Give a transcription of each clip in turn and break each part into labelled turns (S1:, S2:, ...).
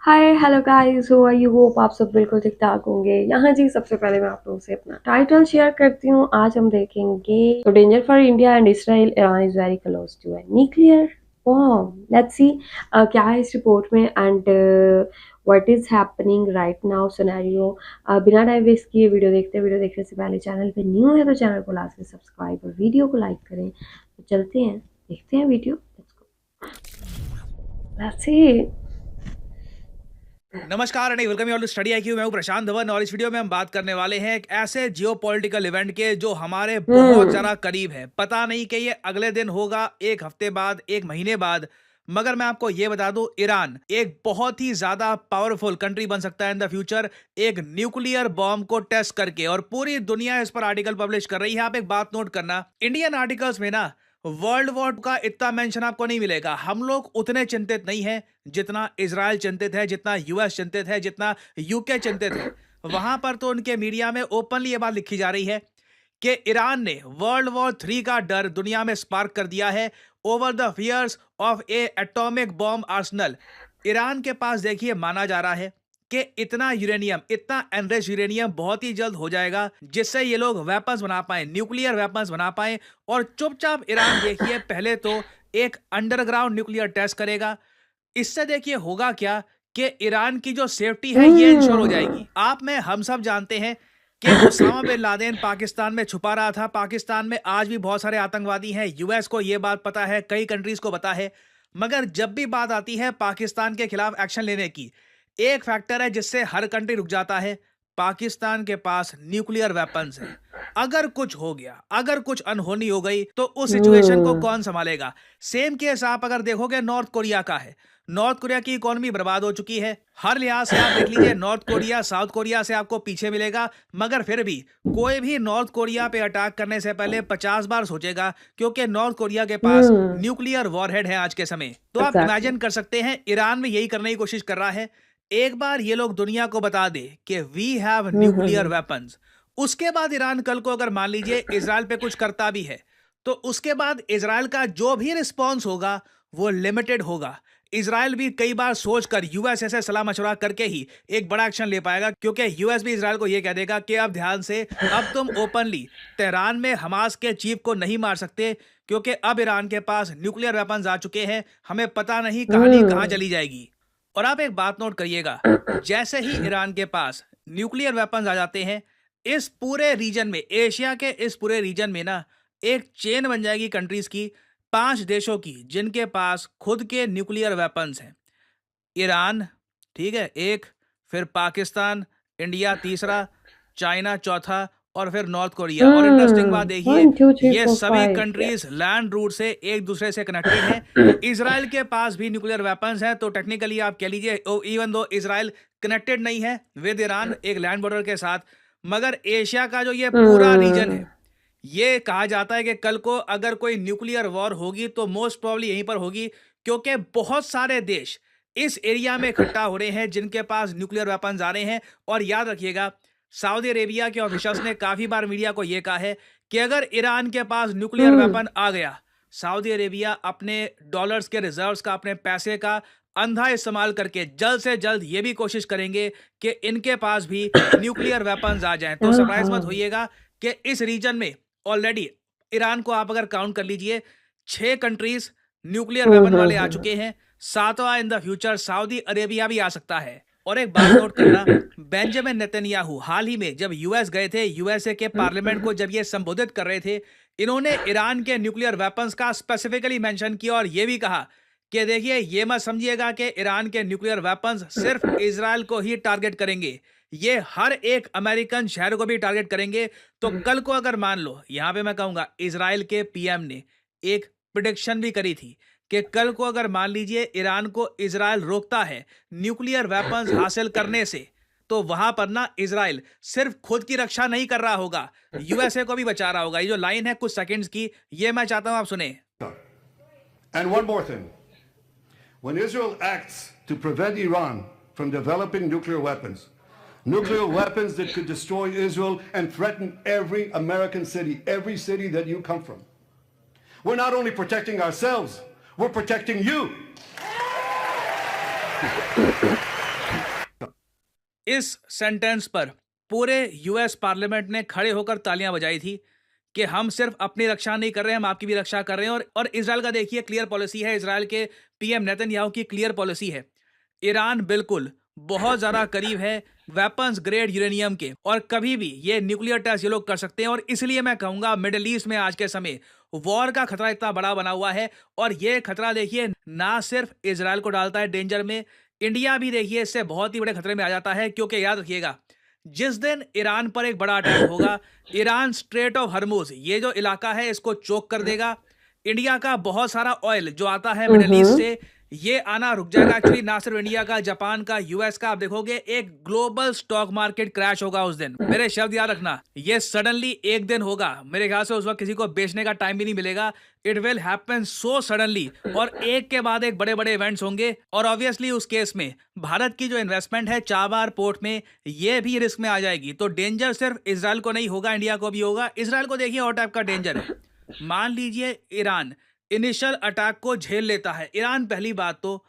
S1: Hi hello guys, who are you? Hope आप सब बिल्कुल ठीक ठाक होंगे। यहाँ जी सबसे पहले मैं आप लोगों से अपना टाइटल शेयर करती हूँ। आज हम देखेंगे तो danger for India and Israel, Iran is very close to a nuclear bomb. Let's see क्या है इस रिपोर्ट में and what is happening right now scenario. बिना टाइम वेस्ट किए वीडियो देखने से पहले चैनल पे न्यू है तो चैनल को लाजमी सब्सक्राइब और वीडियो को लाइक करें। तो चलते हैं, देखते हैं वीडियो। Let's see.
S2: नमस्कार and welcome you all to study IQ. मैं हूं प्रशांत धवन और इस वीडियो में हम बात करने वाले हैं एक ऐसे जियोपॉलिटिकल इवेंट के जो हमारे बहुत ज्यादा करीब है। पता नहीं कि ये अगले दिन होगा, एक हफ्ते बाद, एक महीने बाद, मगर मैं आपको ये बता दूं, ईरान एक बहुत ही ज्यादा पावरफुल कंट्री बन सकता है इन द फ्यूचर, एक न्यूक्लियर बॉम्ब को टेस्ट करके। और पूरी दुनिया इस पर आर्टिकल पब्लिश कर रही है। आप एक बात नोट करना, इंडियन आर्टिकल्स में ना वर्ल्ड वॉर का इतना मेंशन आपको नहीं मिलेगा। हम लोग उतने चिंतित नहीं हैं जितना इजराइल चिंतित है, जितना यूएस चिंतित है, जितना यूके चिंतित है। वहां पर तो उनके मीडिया में ओपनली ये बात लिखी जा रही है कि ईरान ने वर्ल्ड वॉर 3 का डर दुनिया में स्पार्क कर दिया है over the fears of a atomic bomb arsenal. Iran के पास देखिए माना जा रहा है कि इतना यूरेनियम, इतना एनरिच यूरेनियम बहुत ही जल्द हो जाएगा जिससे ये लोग वेपन्स बना पाए, न्यूक्लियर वेपन्स बना पाए। और चुपचाप ईरान देखिए पहले तो एक अंडरग्राउंड न्यूक्लियर टेस्ट करेगा। इससे देखिए होगा क्या कि ईरान की जो सेफ्टी है ये इंश्योर हो जाएगी। आप में हम सब जानते हैं कि उसामा बिन लादेन पाकिस्तान में छुपा रहा था। पाकिस्तान में आज भी बहुत सारे आतंकवादी हैं। यूएस को ये बात पता है, कई कंट्रीज को पता है। मगर जब भी बात आती है पाकिस्तान के खिलाफ एक्शन लेने की, एक फैक्टर है जिससे हर कंट्री रुक जाता है। पाकिस्तान के पास न्यूक्लियर वेपन्स है। अगर कुछ हो गया, अगर कुछ अनहोनी हो गई तो उस सिचुएशन को कौन संभालेगा? सेम केस आप अगर देखोगे नॉर्थ कोरिया का है। नॉर्थ कोरिया की इकोनॉमी बर्बाद हो चुकी है। हर लिहाज से आप देख लीजिए, नॉर्थ कोरिया साउथ कोरिया से आपको पीछे मिलेगा। मगर फिर भी कोई भी नॉर्थ कोरिया पे अटैक करने से पहले 50 बार सोचेगा, क्योंकि नॉर्थ कोरिया के पास न्यूक्लियर वॉरहेड है आज के समय। तो आप इमेजिन कर सकते हैं ईरान में यही करने की कोशिश कर रहा है। एक बार ये लोग दुनिया को बता दे कि वी हैव न्यूक्लियर वेपन्स, उसके बाद ईरान कल को अगर मान लीजिए इजराइल पे कुछ करता भी है तो उसके बाद इजराइल का जो भी रिस्पॉन्स होगा वो लिमिटेड होगा। इजराइल भी कई बार सोचकर यूएस से सलाह मशवरा करके ही एक बड़ा एक्शन ले पाएगा, क्योंकि यूएस भी इजराइल को यह कह देगा कि अब ध्यान से, अब तुम ओपनली तेहरान में हमास के चीफ को नहीं मार सकते, क्योंकि अब ईरान के पास न्यूक्लियर वेपन्स आ चुके हैं। हमें पता नहीं कहानी कहां चली जाएगी। और आप एक बात नोट करिएगा, जैसे ही ईरान के पास न्यूक्लियर वेपन्स आ जाते हैं, इस पूरे रीजन में, एशिया के इस पूरे रीजन में ना एक चेन बन जाएगी कंट्रीज की, 5 देशों की जिनके पास खुद के न्यूक्लियर वेपन्स हैं। ईरान, ठीक है, एक, फिर पाकिस्तान, इंडिया तीसरा, चाइना चौथा, और फिर नॉर्थ कोरिया। और इंटरेस्टिंग बात देखिए,
S1: 1 2 3
S2: ये
S1: 4
S2: सभी
S1: 5
S2: कंट्रीज
S1: yes.
S2: लैंड रूट से एक दूसरे से कनेक्टेड हैं। इजराइल के पास भी न्यूक्लियर वेपन्स हैं, तो टेक्निकली आप कह लीजिए इवन दो इजराइल कनेक्टेड नहीं है विद ईरान एक लैंड बॉर्डर के साथ, मगर एशिया का जो ये पूरा रीजन है, ये कहा जाता है कि कल को अगर कोई न्यूक्लियर वॉर होगी तो मोस्ट प्रोबब्ली यहीं पर होगी, क्योंकि बहुत सारे देश इस एरिया में इकट्ठा हो रहे हैं जिनके पास न्यूक्लियर वेपन्स आ रहे हैं। और याद रखिएगा, सऊदी अरेबिया के ऑफिशियल्स ने काफी बार मीडिया को यह कहा है कि अगर ईरान के पास न्यूक्लियर वेपन आ गया, सऊदी अरेबिया अपने डॉलर्स के रिजर्व्स का, अपने पैसे का अंधा इस्तेमाल करके जल्द से जल्द ये भी कोशिश करेंगे कि इनके पास भी न्यूक्लियर वेपन्स आ जाएं। तो सरप्राइज मत होइएगा कि इस रीजन में ऑलरेडी ईरान को आप अगर काउंट कर लीजिए, 6 कंट्रीज न्यूक्लियर वेपन वाले आ चुके हैं। सातवां in the future Saudi Arabia भी आ सकता है। और एक बात नोट करना, बेंजामिन नेतन्याहू हाल ही में जब यूएस गए थे, यूएसए के पार्लियामेंट को जब ये संबोधित कर रहे थे, इन्होंने ईरान के न्यूक्लियर वेपन्स का स्पेसिफिकली मेंशन किया और ये भी कहा कि देखिए, ये मत समझिएगा कि ईरान के न्यूक्लियर वेपन्स सिर्फ इजराइल को ही टारगेट करेंगे, ये हर एक अमेरिकन शहर को भी टारगेट करेंगे। तो कल को अगर मान लो, यहां पे मैं कहूंगा, इजराइल के पीएम ने एक प्रिडिक्शन भी करी थी कि कल को अगर मान लीजिए ईरान को इजराइल रोकता है न्यूक्लियर वेपन्स हासिल करने से, तो वहां पर ना इजराइल सिर्फ खुद की रक्षा नहीं कर रहा होगा, यूएसए को भी बचा रहा होगा। ये जो लाइन है कुछ सेकंड्स की, ये मैं चाहता हूं आप सुने।
S3: And one more thing. When Israel acts to prevent Iran from developing nuclear weapons that could destroy Israel and threaten every American city, every city that you come from, we're not only protecting ourselves, we're protecting you.
S2: इस sentence पर पूरे US parliament ने खड़े होकर तालियां बजाई थी कि हम सिर्फ अपनी रक्षा नहीं कर रहे हैं, हम आपकी भी रक्षा कर रहे हैं। और इजराइल का देखिए क्लियर पॉलिसी है, इजराइल के पीएम नेतन्याहू की क्लियर पॉलिसी है, ईरान बिल्कुल बहुत ज्यादा करीब है वेपन्स ग्रेड यूरेनियम के, और कभी भी ये न्यूक्लियर टेस्ट ये लोग कर सकते हैं। और इसलिए मैं कहूंगा मिडिल ईस्ट में आज के समय वॉर का खतरा इतना बड़ा बना हुआ है, और ये खतरा देखिए ना सिर्फ इजराइल को डालता है डेंजर में, इंडिया भी देखिए इससे बहुत ही बड़े खतरे में आ जाता है। क्योंकि याद रखिएगा, जिस दिन ईरान पर एक बड़ा अटैक होगा, ईरान स्ट्रेट ऑफ हर्मुज ये जो इलाका है इसको चोक कर देगा। इंडिया का बहुत सारा ऑयल जो आता है मिडिल ईस्ट से, ये आना रुक जाएगा। एक्चुअली ना सिर्फ इंडिया का, जापान का, यूएस का, आप देखोगे एक ग्लोबल स्टॉक मार्केट क्रैश होगा उस दिन। मेरे शब्द याद रखना, ये सडनली एक दिन होगा, मेरे ख्याल से उस वक्त किसी को बेचने का टाइम भी नहीं मिलेगा। It will happen so suddenly, और एक के बाद एक बड़े बड़े इवेंट्स होंगे। और ऑब्वियसली उस केस में भारत की जो इन्वेस्टमेंट है चाबार पोर्ट में, ये भी रिस्क में आ जाएगी। तो डेंजर सिर्फ इजराइल को नहीं होगा, इंडिया को भी होगा। इजराइल को देखिए और टाइप का डेंजर है। मान लीजिए ईरान इनिशियल अटैक को झेल लेता है। ईरान पहली बात तो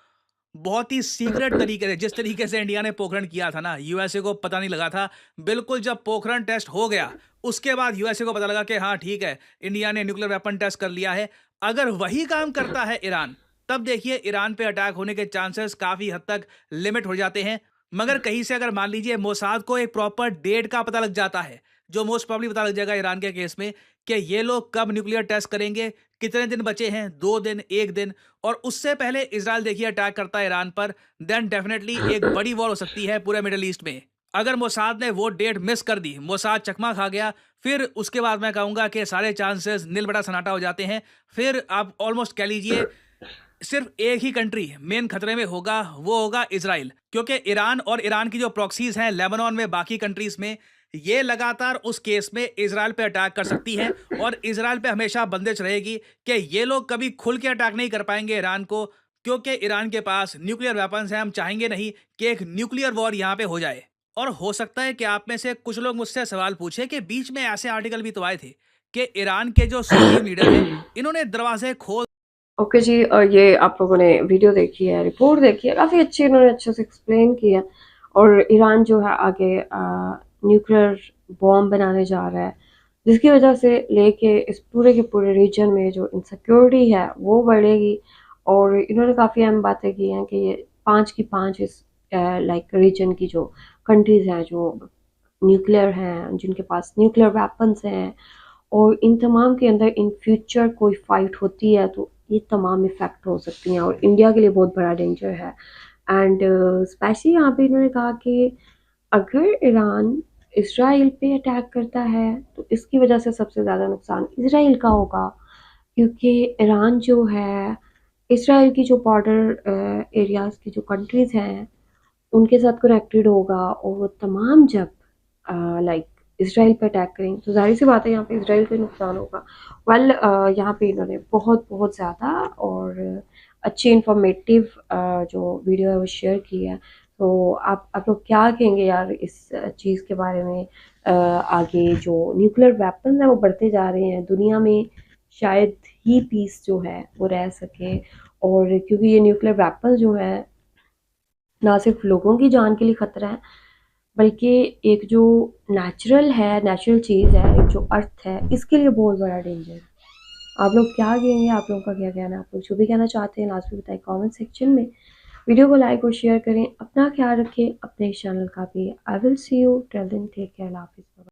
S2: बहुत ही सीक्रेट तरीके से, जिस तरीके से इंडिया ने पोखरण किया था ना, यूएसए को पता नहीं लगा था। बिल्कुल जब पोखरण टेस्ट हो गया उसके बाद यूएसए को पता लगा कि हाँ ठीक है, इंडिया ने न्यूक्लियर वेपन टेस्ट कर लिया है। अगर वही काम करता है ईरान, तब देखिए ईरान पे अटैक होने के चांसेस काफी हद तक लिमिट हो जाते हैं। मगर कहीं से अगर मान लीजिए मोसाद को एक प्रॉपर डेट का पता लग जाता है, जो मोस्ट प्रॉब्ली पता लग जाएगा ईरान के केस में, कि ये लोग कब न्यूक्लियर टेस्ट करेंगे, कितने दिन बचे हैं, 2 दिन, 1 दिन, और उससे पहले इजराइल देखिए अटैक करता है ईरान पर, देन डेफिनेटली एक बड़ी वॉर हो सकती है पूरे मिडिल ईस्ट में। अगर मोसाद ने वो डेट मिस कर दी, मोसाद चकमा खा गया, फिर उसके बाद मैं कहूंगा कि सारे चांसेस नील बटा सन्नाटा हो जाते हैं। फिर आप ऑलमोस्ट कह लीजिए सिर्फ एक ही कंट्री मेन खतरे में होगा, वो होगा इजराइल। क्योंकि ईरान और ईरान की जो प्रॉक्सीज हैं लेबनान में, बाकी कंट्रीज में, ये लगातार उस केस में इजराइल पे अटैक कर सकती है। और इजराइल पे हमेशा बंदिश रहेगी कि ये लोग कभी खुल के अटैक नहीं कर पाएंगे ईरान को, क्योंकि ईरान के पास न्यूक्लियर वेपन्स हैं। हम चाहेंगे नहीं कि एक न्यूक्लियर वॉर यहाँ पे हो जाए। और हो सकता है कि आप में से कुछ लोग मुझसे सवाल पूछे कि बीच में ऐसे आर्टिकल भी तो आए थे कि ईरान के जो सुप्रीम लीडर हैं, इन्होंने दरवाजे खोल।
S1: ओके जी, ये आप लोगों ने वीडियो देखी है, रिपोर्ट देखी है, काफ़ी अच्छी इन्होंने अच्छे से एक्सप्लेन किया। और ईरान जो है आगे न्यूक्लियर बॉम्ब बनाने जा रहा है, जिसकी वजह से लेके इस पूरे के पूरे रीजन में जो इनसिक्योरिटी है वो बढ़ेगी। और इन्होंने काफ़ी अहम बातें की हैं कि ये 5 की 5 इस लाइक रीजन की जो कंट्रीज़ हैं जो न्यूक्लियर हैं, जिनके पास न्यूक्लियर वेपन्स हैं, और इन तमाम के अंदर इन फ्यूचर कोई फाइट होती है तो ये तमाम इफ़ेक्ट हो सकती हैं, और इंडिया के लिए बहुत बड़ा डेंजर है। एंड स्पेशली यहाँ पे इन्होंने कहा कि अगर ईरान इसराइल पे अटैक करता है तो इसकी वजह से सबसे ज़्यादा नुकसान इसराइल का होगा, क्योंकि ईरान जो है इसराइल की जो बॉर्डर एरियाज़ की जो कंट्रीज़ हैं उनके साथ कनेक्टेड होगा, और वो तमाम जब लाइक इसराइल पे अटैक करेंगे तो ज़ाहिर सी बात है यहाँ पे इसराइल को नुकसान होगा। वेल यहाँ पे इन्होंने बहुत बहुत ज़्यादा और अच्छी इंफॉर्मेटिव जो वीडियो है वो शेयर की है। तो आप लोग क्या कहेंगे यार इस चीज़ के बारे में? आगे जो न्यूक्लियर वेपन्स हैं वो बढ़ते जा रहे हैं दुनिया में, शायद ही पीस जो है वो रह सके। और क्योंकि ये न्यूक्लियर वेपन्स जो है ना सिर्फ लोगों की जान के लिए ख़तरा है, बल्कि एक जो नेचुरल चीज़ है, एक जो अर्थ है, इसके लिए बहुत बड़ा डेंजर है। आप लोग क्या कहेंगे? आप लोगों का क्या कहना है? आप लोग जो भी कहना चाहते हैं लास्ट में बताएं कमेंट सेक्शन में। वीडियो को लाइक और शेयर करें। अपना ख्याल रखें, अपने चैनल का भी। I will see you till then, take care, अल्लाह हाफिज़।